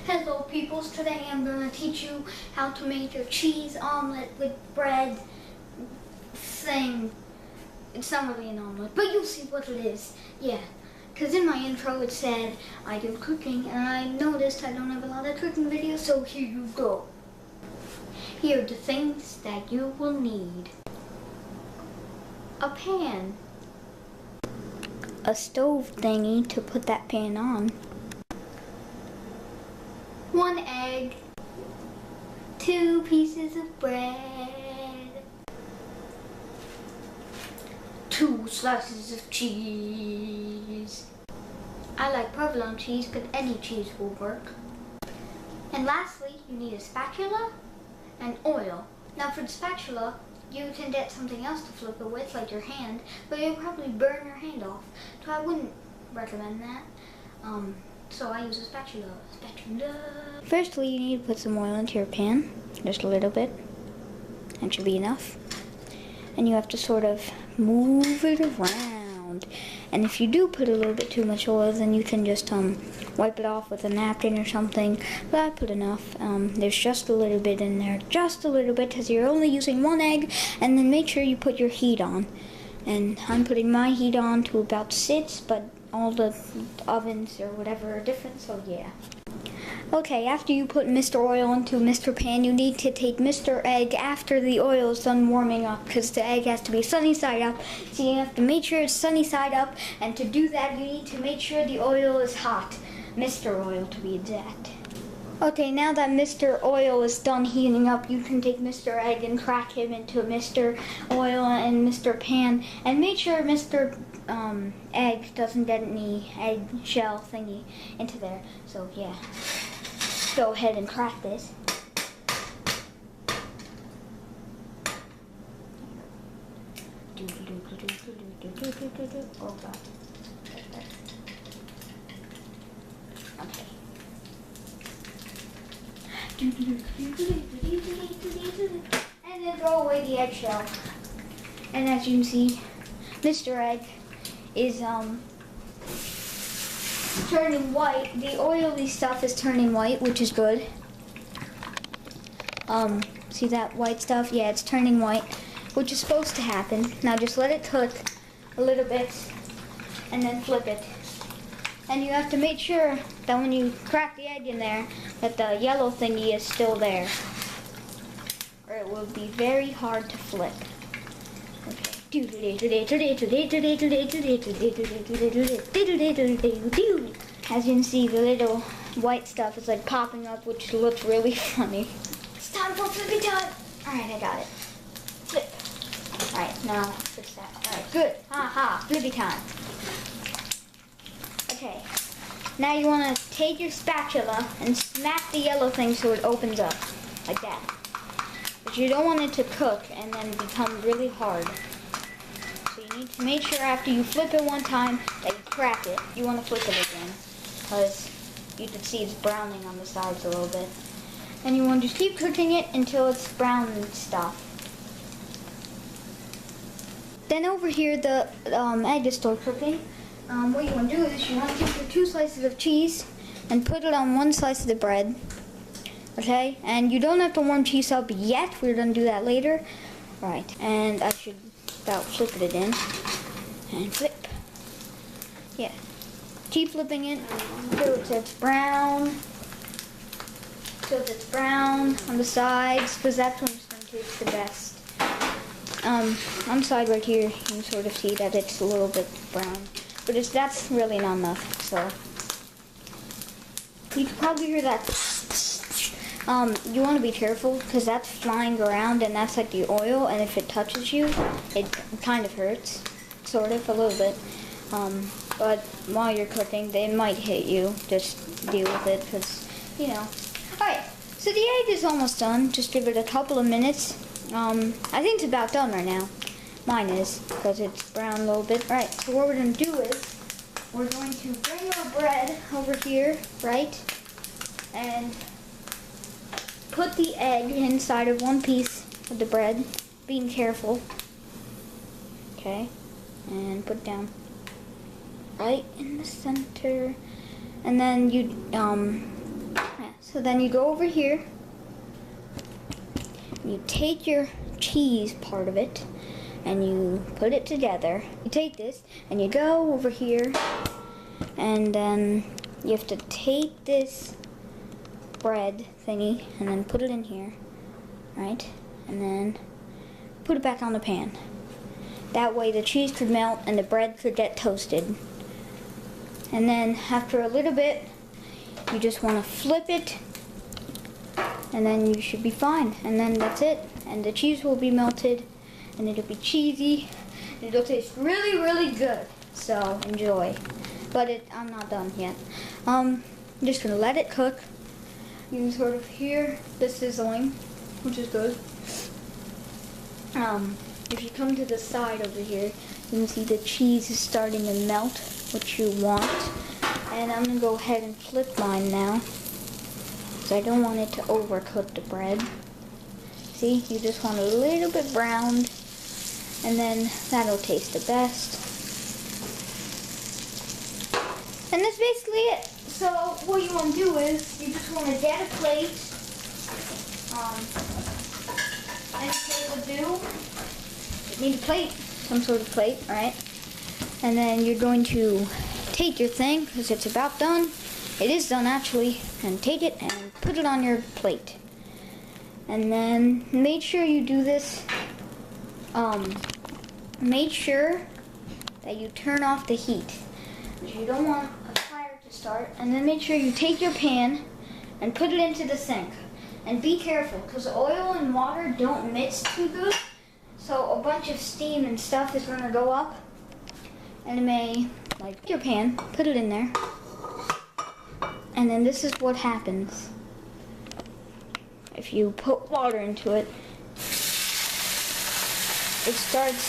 Hello peoples, today I'm going to teach you how to make your cheese omelet with bread thing. It's not really an omelet, but you'll see what it is. Yeah, because in my intro it said I do cooking, and I noticed I don't have a lot of cooking videos, so here you go. Here are the things that you will need. A pan. A stove thingy to put that pan on. 1 egg, 2 pieces of bread, 2 slices of cheese. I like provolone cheese, but any cheese will work. And lastly, you need a spatula and oil. Now for the spatula, you can get something else to flip it with, like your hand, but you'll probably burn your hand off. So I wouldn't recommend that. So I use a spatula. Firstly, you need to put some oil into your pan, just a little bit. That should be enough. And you have to sort of move it around. And if you do put a little bit too much oil, then you can just wipe it off with a napkin or something. But I put enough. There's just a little bit in there, just a little bit, because you're only using 1 egg. And then make sure you put your heat on. And I'm putting my heat on to about 6, but all the ovens or whatever are different, so yeah. Okay, after you put Mr. Oil into Mr. Pan, you need to take Mr. Egg after the oil is done warming up, because the egg has to be sunny side up. So you have to make sure it's sunny side up, and to do that you need to make sure the oil is hot. Mr. Oil to be exact. Okay, now that Mr. Oil is done heating up, you can take Mr. Egg and crack him into Mr. Oil and Mr. Pan, and make sure Mr. Egg doesn't get any egg shell thingy into there. So yeah, go ahead and crack this. Oh god. Okay. And then throw away the eggshell. And as you can see, Mr. Egg is turning white. The oily stuff is turning white, which is good. See that white stuff? Yeah, it's turning white, which is supposed to happen. Now just let it cook a little bit and then flip it. And you have to make sure that when you crack the egg in there, that the yellow thingy is still there, or it will be very hard to flip. Okay. As you can see, the little white stuff is like popping up, which looks really funny. It's time for flippy time. Alright, I got it. Flip. Alright, now fix that. Alright, good. Ha ha, flippy time. Okay, now you want to take your spatula and smack the yellow thing so it opens up, like that. But you don't want it to cook and then become really hard. So you need to make sure after you flip it one time that you crack it. You want to flip it again, because you can see it's browning on the sides a little bit. And you want to just keep cooking it until it's brown and stuff. Then over here the egg is still cooking. What you want to do is you want to take your 2 slices of cheese and put it on 1 slice of the bread. Okay? And you don't have to warm cheese up yet. We're going to do that later. Right. And I should about flip it again. And flip. Yeah. Keep flipping it until it's brown. Until it's brown on the sides, because that's when it's going to taste the best. On the side right here, you can sort of see that it's a little bit brown. But that's really not enough, so. You can probably hear that. You want to be careful, because that's flying around, and that's like the oil, and if it touches you, it kind of hurts. Sort of, a little bit. But while you're cooking, they might hit you. Just deal with it, because, you know. Alright, So the egg is almost done. Just give it a couple of minutes. I think it's about done right now. Mine is, because it's brown a little bit. Right, so what we're going to do is, we're going to bring our bread over here, right? And put the egg inside of one piece of the bread, being careful. Okay, and put it down right in the center. And then you, so then you go over here, you take your cheese part of it, and you put it together. You take this, and you go over here, and then you have to take this bread thingy, and then put it in here, right? And then put it back on the pan. That way the cheese could melt, and the bread could get toasted. And then after a little bit, you just want to flip it, and then you should be fine. And then that's it. And the cheese will be melted, and it'll be cheesy, and it'll taste really, really good. So enjoy. But I'm not done yet. I'm just gonna let it cook. You can sort of hear the sizzling, which is good. If you come to the side over here, you can see the cheese is starting to melt, which you want. And I'm gonna go ahead and flip mine now, because I don't want it to overcook the bread. See, you just want a little bit browned, and then that'll taste the best. And that's basically it. So what you want to do is, you just want to get a plate, any plate will do. You need a plate, some sort of plate, right? And then you're going to take your thing, because it's about done. It is done actually, and take it and put it on your plate. And then make sure you do this, make sure that you turn off the heat. You don't want a fire to start. And then make sure you take your pan and put it into the sink. And be careful, because oil and water don't mix too good. So a bunch of steam and stuff is going to go up. And it may, like, your pan, put it in there. And then this is what happens. If you put water into it, it starts,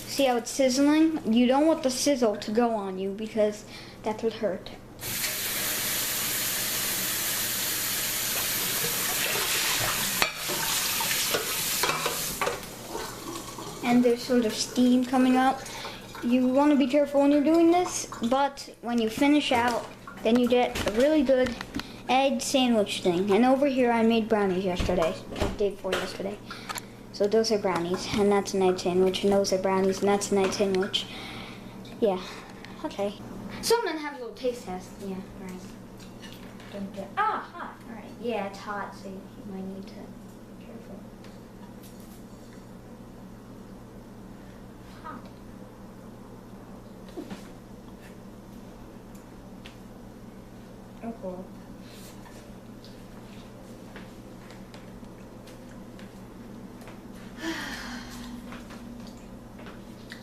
see how it's sizzling? You don't want the sizzle to go on you, because that would hurt. And there's sort of steam coming up. You want to be careful when you're doing this, but when you finish out, then you get a really good egg sandwich thing. And over here I made brownies yesterday, or the day before yesterday. So those are brownies, and that's an egg sandwich, and those are brownies, and that's an egg sandwich. Yeah, okay. So I'm gonna have a little taste test. Yeah, right. Don't get, hot. All right, yeah, it's hot, so you might need to be careful. Hot. Okay.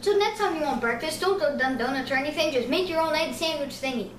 So next time you want breakfast, don't go done donuts or anything. Just make your own egg sandwich thingy.